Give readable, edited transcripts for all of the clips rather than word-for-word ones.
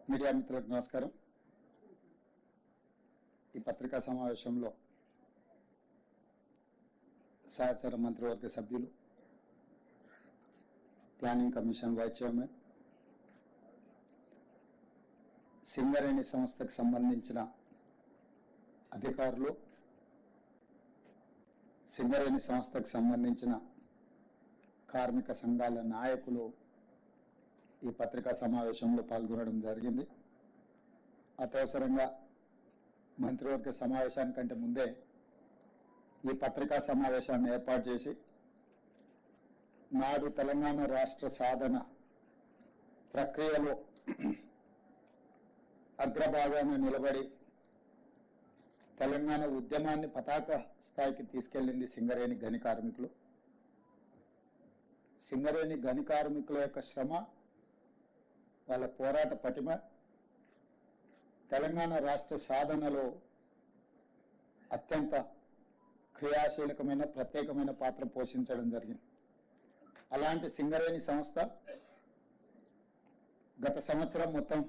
Media మిత్రులకు నమస్కారం. ఈ పత్రికా సమావేశంలో సహచార మంత్రివర్గ సభ్యులు, planning commission vice chairman, Singareni సంస్థకు సంబంధించిన అధికారులు, సింగరేణి సంస్థకు సంబంధించిన కార్మిక సంఘాల నాయకులు ఈ పత్రికా సమావేశంలో పాల్గొనడం జరిగింది. అత్యవసరంగా మంత్రివర్గ సమావేశానికంటే ముందే ఈ పత్రికా సమావేశాన్ని ఏర్పాటు చేసి నాడు తెలంగాణ రాష్ట్ర సాధన ప్రక్రియలో అగ్రభాగాన నిలబడి తెలంగాణ ఉద్యమాన్ని పతాక స్థాయికి తీసుకెళ్లింది సింగరేణి గని కార్మికులు. సింగరేణి గని కార్మికుల యొక్క శ్రమ, వాళ్ళ పోరాట పటిమ తెలంగాణ రాష్ట్ర సాధనలో అత్యంత క్రియాశీలకమైన ప్రత్యేకమైన పాత్ర పోషించడం జరిగింది. అలాంటి సింగరేణి సంస్థ గత సంవత్సరం మొత్తం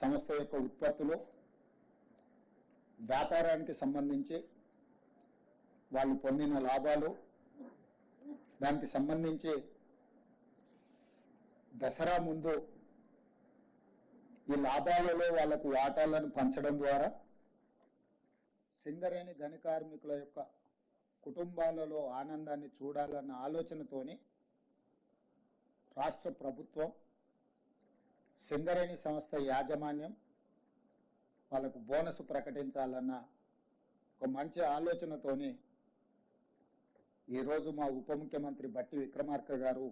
సంస్థ యొక్క ఉత్పత్తులు, వ్యాపారానికి సంబంధించి వాళ్ళు పొందిన లాభాలు, దానికి సంబంధించి దసరా ముందు ఈ లాభాలలో వాళ్లకు వాటాలను పంచడం ద్వారా సింగరేణి గని కార్మికుల యొక్క కుటుంబాలలో ఆనందాన్ని చూడాలన్న ఆలోచనతోని రాష్ట్ర ప్రభుత్వం, సింగరేణి సంస్థ యాజమాన్యం వాళ్ళకు బోనస్ ప్రకటించాలన్న ఒక మంచి ఆలోచనతోని ఈరోజు మా ఉప ముఖ్యమంత్రి బట్టి విక్రమార్క గారు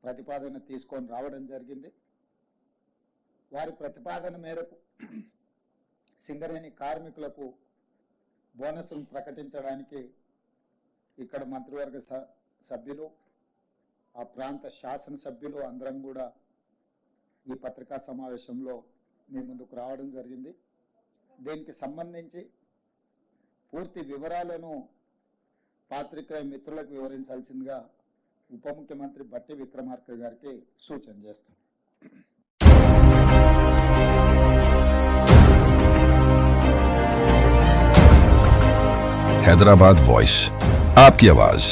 ప్రతిపాదన తీసుకొని రావడం జరిగింది. వారి ప్రతిపాదన మేరకు సింగరేణి కార్మికులకు బోనస్ను ప్రకటించడానికి ఇక్కడ మంత్రివర్గ సభ్యులు, ఆ ప్రాంత శాసనసభ్యులు అందరం కూడా ఈ పత్రికా సమావేశంలో మీ ముందుకు రావడం జరిగింది. దీనికి సంబంధించి పూర్తి వివరాలను పాత్రికేయ మిత్రులకు వివరించాల్సిందిగా ఉప ముఖ్యమంత్రి బట్టి విక్రమార్క గారికి సూచన చేస్తాం. हैदराबाद वॉइस, आपकी आवाज।